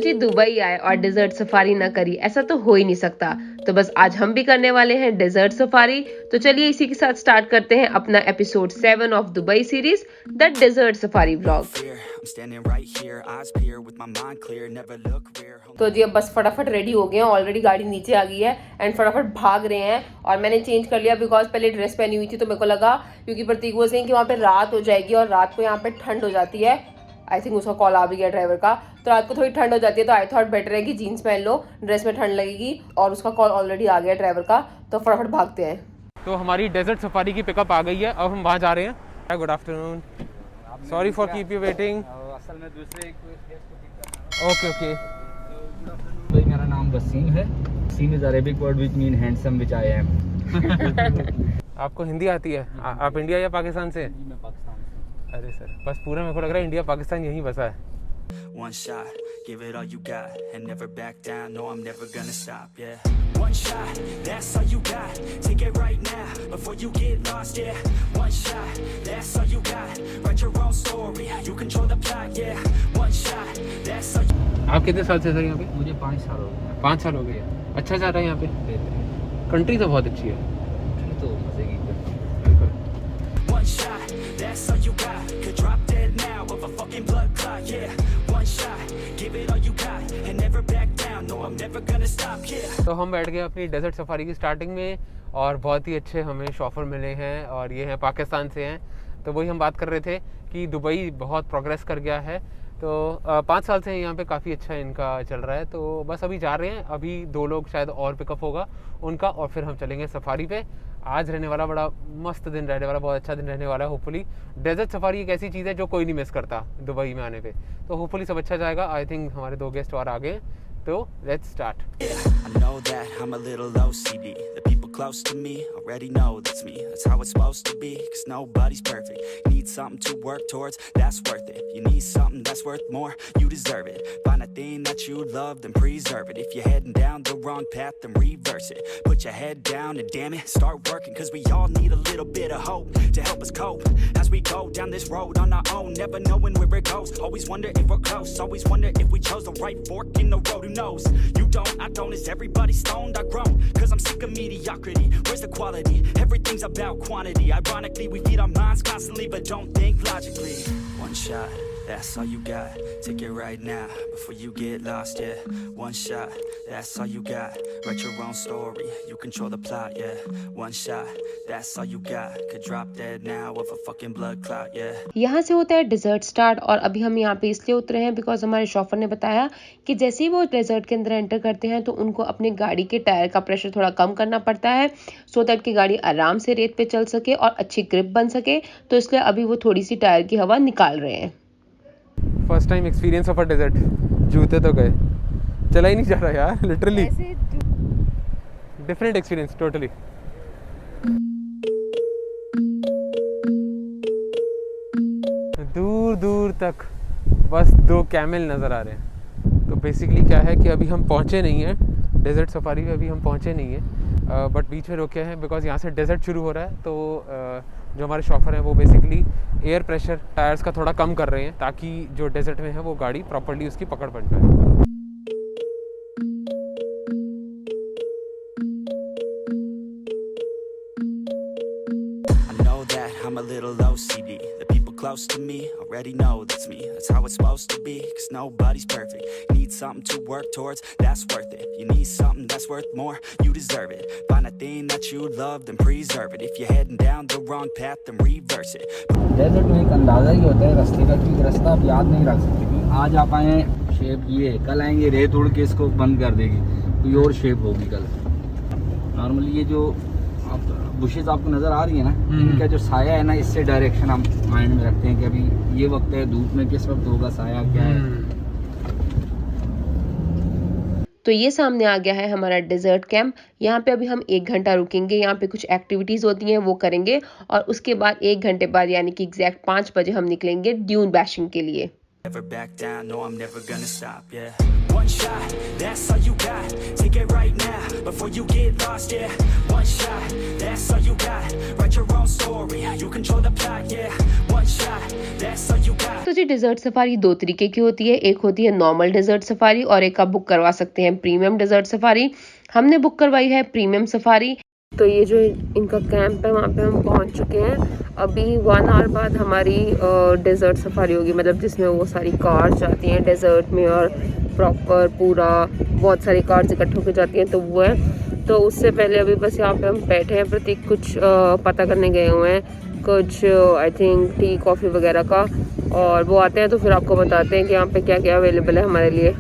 सोची Dubai आए और desert safari ना करी, ऐसा तो हो ही नहीं सकता। तो बस आज हम भी करने वाले हैं डेजर्ट सफारी। तो चलिए इसी के साथ स्टार्ट करते हैं अपना episode 7 of Dubai series the desert safari vlog. तो जी अब बस फटाफट रेडी हो गए हैं, ऑलरेडी गाड़ी नीचे आ गई है एंड फटाफट भाग रहे हैं। और मैंने चेंज कर लिया बिकॉज पहले ड्रेस पहनी हुई थी तो मेरे को लगा, क्योंकि प्रतीक वो कि वहाँ पे रात हो जाएगी और रात को यहाँ पे ठंड हो जाती है। आई थिंक उसका कॉल आ भी गया ड्राइवर का, तो रात को थोड़ी ठंड हो जाती है, तो आई थॉट बेटर है कि जीन्स पहन लो, ड्रेस में ठंड लगेगी। और उसका कॉल ऑलरेडी आ गया ड्राइवर का, तो फटाफट भागते हैं। तो हमारी डेजर्ट सफारी की पिकअप आ गई है, अब हम वहाँ जा रहे हैं। Good afternoon, sorry for keep you waiting. असल में दूसरे ओके ओके। भाई मेरा नाम वसीम है। Wasim is Arabic word which mean handsome which I am. आपको हिंदी आती है? आप इंडिया या पाकिस्तान से? मैं पाकिस्तान से। अरे सर, बस पूरा मेरे को लग रहा है इंडिया पाकिस्तान यहीं बसा है। One shot, give it all you got, and never back down, no I'm never gonna stop, yeah. One shot, that's all you got, take it right now, before you get lost, yeah. One shot, that's all you got, write your own story, you control the plot, yeah. One shot, that's all you... आप कितने साल से sir यहाँ पे? मुझे 5 साल हो गए। 5 साल हो गए हैं। अच्छा जा रहा है यहाँ पे? बेहतरीन। कंट्री तो बहुत अच्छी है। कंट्री तो मजे की है। One shot, that's all you got, could drop dead now of a fucking blood clot, yeah. One shot, give it all you got, and never back down, no I'm never gonna stop, yeah. तो हम बैठ गए अपनी desert safari की starting में और बहुत ही अच्छे हमें शॉफर मिले हैं और ये हैं पाकिस्तान से हैं। तो वही हम बात कर रहे थे कि दुबई बहुत प्रोग्रेस कर गया है। तो 5 साल से यहाँ पे काफ़ी अच्छा इनका चल रहा है। तो बस अभी जा रहे हैं, अभी 2 लोग शायद और पिकअप होगा उनका, और फिर हम चलेंगे सफारी पे। आज रहने वाला बड़ा मस्त दिन रहने वाला, बहुत अच्छा दिन रहने वाला है। होपफुली डेजर्ट सफारी एक ऐसी चीज़ है जो कोई नहीं मिस करता दुबई में आने पे, तो होपफुली सब अच्छा जाएगा। आई थिंक हमारे 2 गेस्ट और आ गए, तो let's start. I know that I'm a little OCD. The people close to me already know that's me. That's how it's supposed to be, cause nobody's perfect. You need something to work towards, that's worth it. You need something that's worth more, you deserve it. Find a thing that you love, then preserve it. If you're heading down the wrong path, then reverse it. Put your head down and damn it, start working. Cause we all need a little bit of hope to help us cope as we go down this road on our own, never knowing where it goes. Always wonder if we're close, always wonder if we chose the right fork in the road. Who knows? You don't, I don't, is everybody stoned? I've grown, cause I'm sick of mediocrity. Where's the quality? Everything's about quantity. Ironically, we feed our minds constantly, but don't think logically. One shot, that's all you got, take it right now, before you get lost, yeah. One shot, that's all you got, write your own story, you control the plot, yeah. One shot, that's all you got, could drop dead now of a fucking blood clot, yeah. यहाँ से होता है desert start, और अभी हम यहाँ पे इसलिए उतरे हैं बिकॉज हमारे शॉफर ने बताया कि जैसे ही वो डेजर्ट के अंदर एंटर करते हैं तो उनको अपने गाड़ी के टायर का प्रेशर थोड़ा कम करना पड़ता है, सो दैट कि गाड़ी आराम से रेत पे चल सके और अच्छी ग्रिप बन सके। तो इसलिए अभी वो थोड़ी सी टायर की हवा निकाल रहे हैं। First time experience of a desert. जूते तो गए, चला ही नहीं जा रहा यार, लिटरली डिफरेंट एक्सपीरियंस टोटली। दूर दूर तक बस 2 कैमल नज़र आ रहे हैं। तो बेसिकली क्या है कि अभी हम पहुँचे नहीं हैं डेजर्ट सफारी में, अभी हम पहुँचे नहीं हैं, बट बीच में रुके हैं बिकॉज यहाँ से डेजर्ट शुरू हो रहा है। तो जो हमारे शॉफर हैं वो बेसिकली एयर प्रेशर टायर्स का थोड़ा कम कर रहे हैं ताकि जो डेजर्ट में है वो गाड़ी प्रॉपर्ली उसकी पकड़ बन पाए। I know that I'm a little OCD. The people close to me already know that's me. That's how it's supposed to be, cause nobody's perfect. You need something to work towards, that's worth it. You need something that's worth more, you deserve it. Find a thing that you love, then preserve it. If you're heading down the wrong path, then reverse it. Desert में एक अंदाज़ा ही होता है रास्ते का, कि रास्ता आप याद नहीं रख सकते कि आज आप आए शेप ये, कल आएंगे रेत उड़ के इसको बंद कर देगी, कोई और शेप होगी कल। नॉर्मली ये जो आप बुशेज आपको नज़र आ रही है ना, इनका जो साया है ना, इससे डायरेक्शन हम माइंड में रखते हैं कि अभी ये वक्त है, धूप में किस वक्त होगा साया क्या है। तो ये सामने आ गया है हमारा डेजर्ट कैंप। यहाँ पे अभी हम 1 घंटा रुकेंगे, यहाँ पे कुछ एक्टिविटीज़ होती हैं वो करेंगे, और उसके बाद 1 घंटे बाद यानी कि एग्जैक्ट 5 बजे हम निकलेंगे ड्यून बैशिंग के लिए। Never back down, no I'm never gonna stop, yeah. One shot, that's all you got. Take it right now, before you get lost, yeah. One shot, that's all you got. Write your own story, you control the plot, yeah. One shot, that's all you got. तो जी desert safari दो तरीके की होती है, एक होती है normal desert safari और एक आप बुक करवा सकते हैं प्रीमियम डेजर्ट सफारी। हमने बुक करवाई है प्रीमियम सफारी। तो ये जो इनका कैंप है वहाँ पे हम पहुँच चुके हैं। अभी 1 आवर बाद हमारी डेजर्ट सफारी होगी, मतलब जिसमें वो सारी कार्स जाती हैं डेजर्ट में और प्रॉपर पूरा बहुत सारी कार्स इकट्ठे होकर जाती हैं, तो वो है। तो उससे पहले अभी बस यहाँ पे हम बैठे हैं, प्रतीक कुछ पता करने गए हुए हैं, कुछ आई थिंक टी कॉफ़ी वगैरह का, और वो आते हैं तो फिर आपको बताते हैं कि यहाँ पे क्या क्या अवेलेबल है हमारे लिए।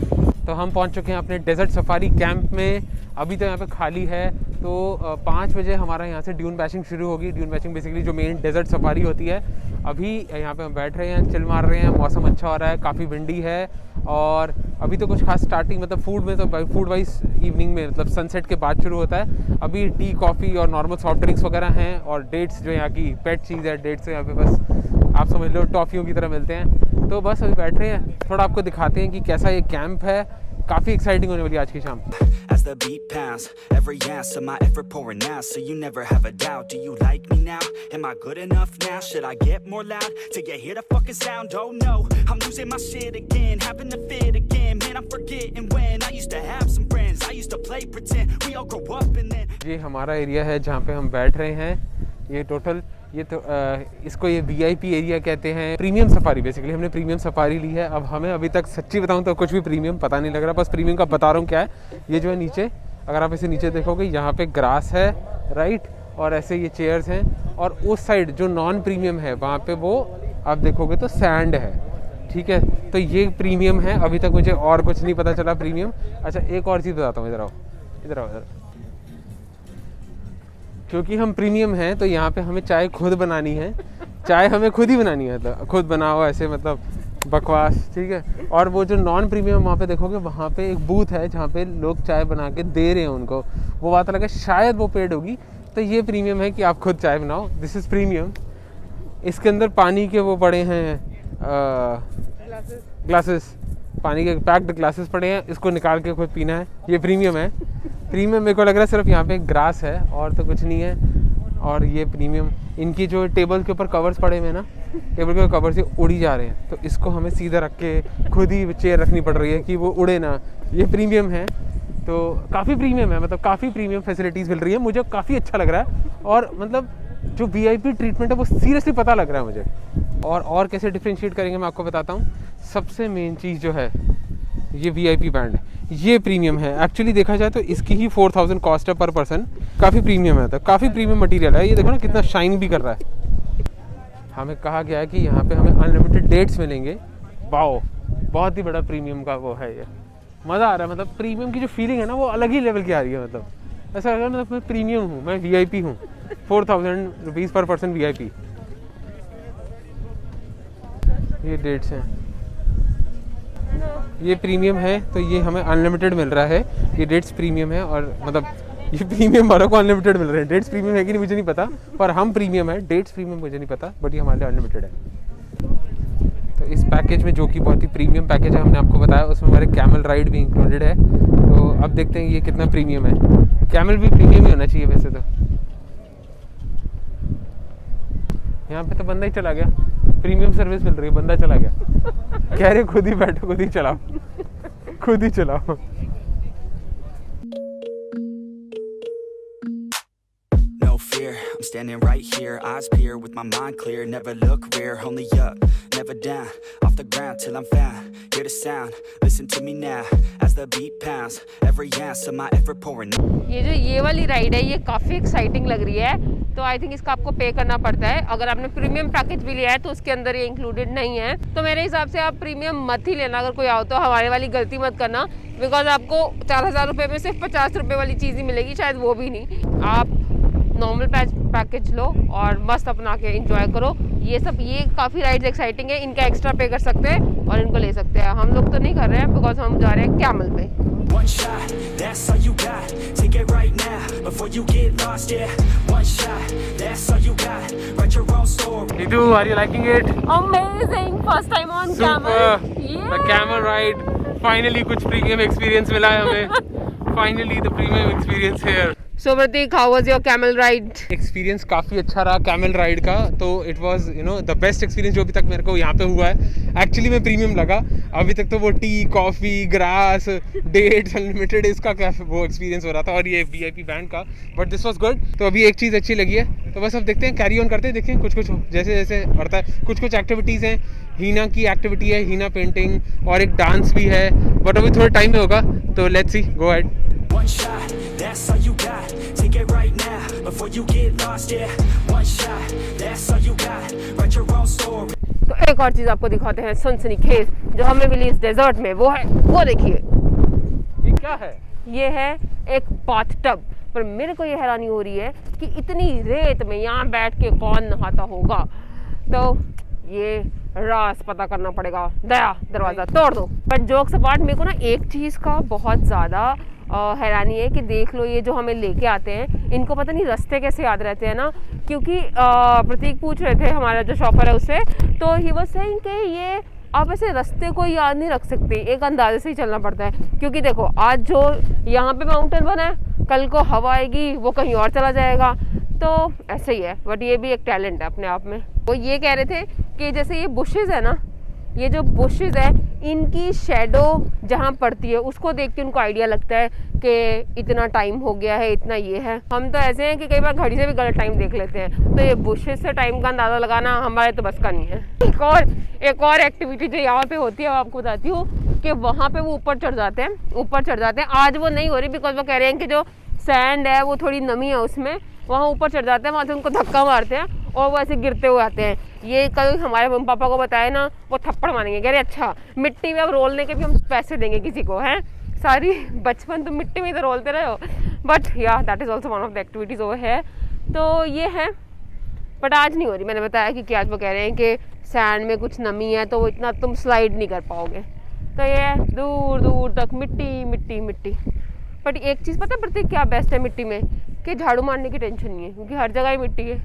तो हम पहुंच चुके हैं अपने डेजर्ट सफारी कैंप में। अभी तो यहाँ पे खाली है, तो 5 बजे हमारा यहाँ से ड्यून बैशिंग शुरू होगी। ड्यून बैशिंग बेसिकली जो मेन डेजर्ट सफारी होती है। अभी यहाँ पे हम बैठ रहे हैं, चिल मार रहे हैं, मौसम अच्छा हो रहा है, काफ़ी विंडी है, और अभी तो कुछ खास स्टार्टिंग मतलब फूड में तो फूड वाइज इवनिंग में मतलब सनसेट के बाद शुरू होता है। अभी टी कॉफ़ी और नॉर्मल सॉफ्ट ड्रिंक्स वगैरह हैं, और डेट्स जो यहाँ की पेट चीज़ है, डेट्स यहाँ पे बस आप समझ लो टॉफ़ियों की तरह मिलते हैं। तो बस अभी बैठ रहे हैं, थोड़ा आपको दिखाते हैं कि कैसा ये कैंप है। काफ़ी एक्साइटिंग होने वाली आज की शाम। As the beat pounds, every ounce of my effort pouring out, so you never have a doubt. Do you like me now? Am I good enough now? Should I get more loud to get hear the fucking sound? Oh no, I'm losing my shit again, having to fit again. Man, I'm forgetting when I used to have some friends. I used to play pretend. We all grow up and then. ये हमारा area है जहाँ पे हम बैठ रहे हैं। ये टोटल ये तो इसको ये VIP एरिया कहते हैं। प्रीमियम सफारी बेसिकली हमने प्रीमियम सफारी ली है। अब हमें अभी तक सच्ची बताऊं तो कुछ भी प्रीमियम पता नहीं लग रहा, बस प्रीमियम का बता रहा हूँ क्या है। ये जो है नीचे, अगर आप इसे नीचे देखोगे यहाँ पे ग्रास है, राइट, और ऐसे ये चेयर्स हैं, और उस साइड जो नॉन प्रीमियम है वहाँ पे वो आप देखोगे तो सैंड है, ठीक है। तो ये प्रीमियम है, अभी तक मुझे और कुछ नहीं पता चला प्रीमियम। अच्छा एक और चीज़ बताता हूँ, इधर आओ इधर आओ इधर। क्योंकि हम प्रीमियम हैं तो यहाँ पे हमें चाय खुद बनानी है, चाय हमें खुद ही बनानी है, मतलब खुद बनाओ ऐसे मतलब बकवास, ठीक है। और वो जो नॉन प्रीमियम वहाँ पे देखोगे वहाँ पे एक बूथ है जहाँ पे लोग चाय बना के दे रहे हैं उनको, वो बात अलग है, शायद वो पेड होगी। तो ये प्रीमियम है कि आप खुद चाय बनाओ, दिस इज़ प्रीमियम। इसके अंदर पानी के वो पड़े हैं ग्लासेस, पानी के पैक्ड ग्लासेस पड़े हैं, इसको निकाल के खुद पीना है, ये प्रीमियम है। प्रीमियम मेरे को लग रहा है सिर्फ यहाँ पे ग्रास है और तो कुछ नहीं है। और ये प्रीमियम, इनकी जो टेबल के ऊपर कवर्स पड़े हुए हैं ना, टेबल के कवर से उड़ी जा रहे हैं, तो इसको हमें सीधा रख के खुद ही चेयर रखनी पड़ रही है कि वो उड़े ना। ये प्रीमियम है, तो काफ़ी प्रीमियम है, मतलब काफ़ी प्रीमियम फैसिलिटीज़ मिल रही है, मुझे काफ़ी अच्छा लग रहा है। और मतलब जो VIP ट्रीटमेंट है वो सीरियसली पता लग रहा है मुझे। और कैसे डिफ्रेंशिएट करेंगे मैं आपको बताता हूँ। सबसे मेन चीज़ जो है ये VIP बैंड है, ये प्रीमियम है। एक्चुअली देखा जाए तो इसकी ही 4000 कॉस्ट है पर पर्सन, काफ़ी प्रीमियम है, तो काफ़ी प्रीमियम मटेरियल है। ये देखो ना कितना शाइन भी कर रहा है। हमें कहा गया है कि यहाँ पे हमें अनलिमिटेड डेट्स मिलेंगे। वाओ, बहुत ही बड़ा प्रीमियम का वो है, ये मज़ा आ रहा है। मतलब प्रीमियम की जो फीलिंग है ना वो अलग ही लेवल की आ रही है। मतलब ऐसा लग रहा है मतलब मैं प्रीमियम हूँ, मैं VIP हूँ। 4000 रुपीज़ पर पर्सन VIP। ये डेट्स हैं, ये प्रीमियम है, तो ये हमें अनलिमिटेड मिल रहा है। ये डेट्स प्रीमियम है, और मतलब ये प्रीमियम वालों को अनलिमिटेड मिल रहे हैं। डेट्स प्रीमियम है कि नहीं मुझे नहीं पता, पर हम प्रीमियम है, डेट्स प्रीमियम मुझे नहीं पता, बट ये हमारे लिए अनलिमिटेड है। तो इस पैकेज में जो कि बहुत ही प्रीमियम पैकेज है, हमने आपको बताया, उसमें हमारे कैमल राइड भी इंक्लूडेड है। तो अब देखते हैं ये कितना प्रीमियम है। कैमल भी प्रीमियम ही होना चाहिए वैसे तो। यहाँ पे तो बंदा ही चला गया, प्रीमियम सर्विस मिल रही है, बंदा चला गया। कह रहे खुद ही बैठो, खुद ही चलाओ, खुद ही चलाओ। No fear, I'm standing right here, eyes peer with my mind clear, never look rear, only up, never down, off the ground till I'm found, hear the sound, listen to me now, as the beat pounds, every ounce of my effort pouring. ये वाली ride है, ये काफ़ी exciting लग रही है। तो I think इसका आपको पे करना पड़ता है। अगर आपने प्रीमियम पैकेज भी लिया है तो उसके अंदर ये इंक्लूडेड नहीं है। तो मेरे हिसाब से आप प्रीमियम मत ही लेना, अगर कोई आओ तो हमारे वाली गलती मत करना, बिकॉज आपको 4000 रुपये में सिर्फ 50 रुपये वाली चीज़ ही मिलेगी, शायद वो भी नहीं। आप नॉर्मल पैकेज लो और मस्त अपना के इंजॉय करो। ये काफ़ी राइड्स एक्साइटिंग है, इनका एक्स्ट्रा पे कर सकते हैं और इनको ले सकते हैं। हम लोग तो नहीं कर रहे हैं बिकॉज हम जा रहे हैं कैमल पे। One shot, that's all you got. Take it right now, before you get lost, yeah. One shot, that's all you got. Write your own story. Nidu, are you liking it? Amazing! First time on Super. camel. Camel ride, finally कुछ premium experience मिला है हमें, finally the premium experience here. So Prateek, how was your camel ride? Experience काफ़ी अच्छा रहा camel ride का, तो it was the best experience जो अभी तक मेरे को यहाँ पे हुआ है। एक्चुअली में प्रीमियम लगा, अभी तक तो वो tea, coffee, grass, dates unlimited इसका क्या वो एक्सपीरियंस हो रहा था, और ये VIP बैंड का, बट दिस वाज गुड। तो अभी एक चीज़ अच्छी लगी है, तो बस अब देखते हैं, कैरी ऑन करते हैं, देखें कुछ जैसे जैसे बढ़ता है। कुछ एक्टिविटीज़ हैं, हीना की एक्टिविटी है, हीना पेंटिंग, और एक डांस भी है, बट अभी थोड़ा टाइम में होगा, तो let's see, go ahead. One shot, that's all you got. Take it right now, before you get lost, yeah. One shot, that's all you got. Write your own story. तो एक और चीज़ आपको दिखाते हैं सनसनीखेज जो हमें मिली इस डेजर्ट में, वो है, वो देखिए, ये क्या है? ये है एक बाथटब। पर मेरे को ये हैरानी हो रही है कि इतनी रेत में यहाँ बैठ के कौन नहाता होगा, तो ये राज पता करना पड़ेगा। दया, दरवाज़ा तोड़ दो। बट जोक्स अपार्ट, मेरे को ना एक चीज़ का बहुत ज़्यादा हैरानी है कि देख लो, ये जो हमें लेके आते हैं, इनको पता नहीं रास्ते कैसे याद रहते हैं ना, क्योंकि प्रतीक पूछ रहे थे हमारा जो शॉपर है उससे, तो ही वाज सेइंग कि ये आप ऐसे रास्ते को याद नहीं रख सकते, एक अंदाजे से ही चलना पड़ता है। क्योंकि देखो, आज जो यहाँ पे माउंटेन बना है, कल को हवा आएगी वो कहीं और चला जाएगा, तो ऐसे ही है। बट ये भी एक टैलेंट है अपने आप में। वो ये कह रहे थे कि जैसे ये बुशेज़ है ना, ये जो बुशेज़ है, इनकी शेडो जहाँ पड़ती है उसको देख के उनको आइडिया लगता है कि इतना टाइम हो गया है, इतना ये है। हम तो ऐसे हैं कि कई बार घड़ी से भी गलत टाइम देख लेते हैं, तो ये बुशेज़ से टाइम का अंदाज़ा लगाना हमारे तो बस का नहीं है। एक और एक्टिविटी जो यहाँ पे होती है, मैं आपको बताती हूँ कि वहाँ पे वो ऊपर चढ़ जाते हैं। आज वो नहीं हो रही, बिकॉज वो कह रहे हैं कि जो सैंड है वो थोड़ी नमी है उसमें, वहाँ ऊपर चढ़ जाते हैं, वहाँ से उनको धक्का मारते हैं और वो ऐसे गिरते हुए आते हैं। ये कल हमारे मम्मी पापा को बताया ना, वो थप्पड़ मारेंगे, कह रहे अच्छा मिट्टी में अब रोलने के भी हम पैसे देंगे किसी को, हैं सारी बचपन तुम मिट्टी में तो रोलते रहे हो। बट या that is also one of the activities वो है, तो ये है। बट आज नहीं हो रही, मैंने बताया कि आज वो कह रहे हैं कि सैंड में कुछ नमी है, तो वो इतना तुम स्लाइड नहीं कर पाओगे, तो ये है दूर दूर तक मिट्टी मिट्टी मिट्टी। बट एक चीज़ पता है प्रतीक क्या बेस्ट है मिट्टी में, कि झाड़ू मारने की टेंशन नहीं है, क्योंकि हर जगह ही मिट्टी है।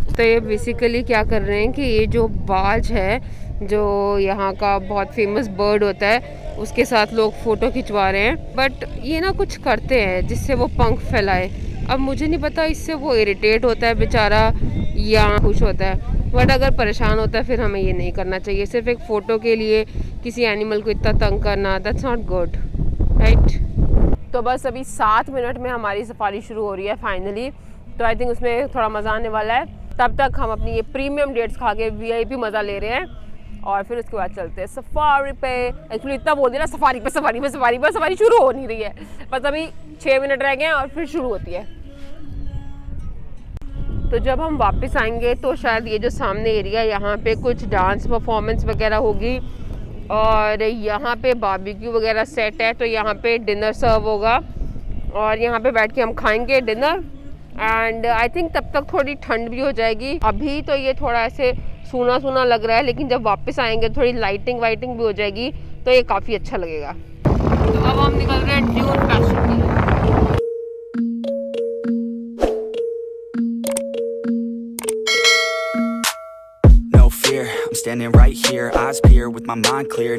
तो ये बेसिकली क्या कर रहे हैं कि ये जो बाज है, जो यहाँ का बहुत फेमस बर्ड होता है, उसके साथ लोग फ़ोटो खिंचवा रहे हैं। बट ये ना कुछ करते हैं जिससे वो पंख फैलाए। अब मुझे नहीं पता इससे वो इरिटेट होता है बेचारा या खुश होता है, बट अगर परेशान होता है फिर हमें ये नहीं करना चाहिए। सिर्फ एक फ़ोटो के लिए किसी एनिमल को इतना तंग करना, दैट्स नॉट गुड, राइट। तो बस अभी 7 मिनट में हमारी सफारी शुरू हो रही है फाइनली, तो आई थिंक उसमें थोड़ा मज़ा आने वाला है। तब तक हम अपनी ये प्रीमियम डेट्स खा के VIP मज़ा ले रहे हैं, और फिर उसके बाद चलते हैं सफारी पे। एक्चुअली इतना बोल दिया ना, सफारी शुरू हो नहीं रही है, बस अभी 6 मिनट रह गए हैं और फिर शुरू होती है। तो जब हम वापस आएंगे तो शायद ये जो सामने एरिया, यहाँ पे कुछ डांस परफॉर्मेंस वगैरह होगी, और यहाँ पे बारबेक्यू वगैरह सेट है, तो यहाँ पे डिनर सर्व होगा और यहाँ पे बैठ के हम खाएंगे डिनर। एंड आई थिंक तब तक थोड़ी ठंड भी हो जाएगी। अभी तो ये थोड़ा ऐसे सूना सूना लग रहा है, लेकिन जब वापस आएंगे थोड़ी लाइटिंग वाइटिंग भी हो जाएगी, तो ये काफ़ी अच्छा लगेगा। तो अब हम निकल रहे हैं ड्यून पैशन के लिए। No fear, I'm standing right here, eyes peer with my mind clear.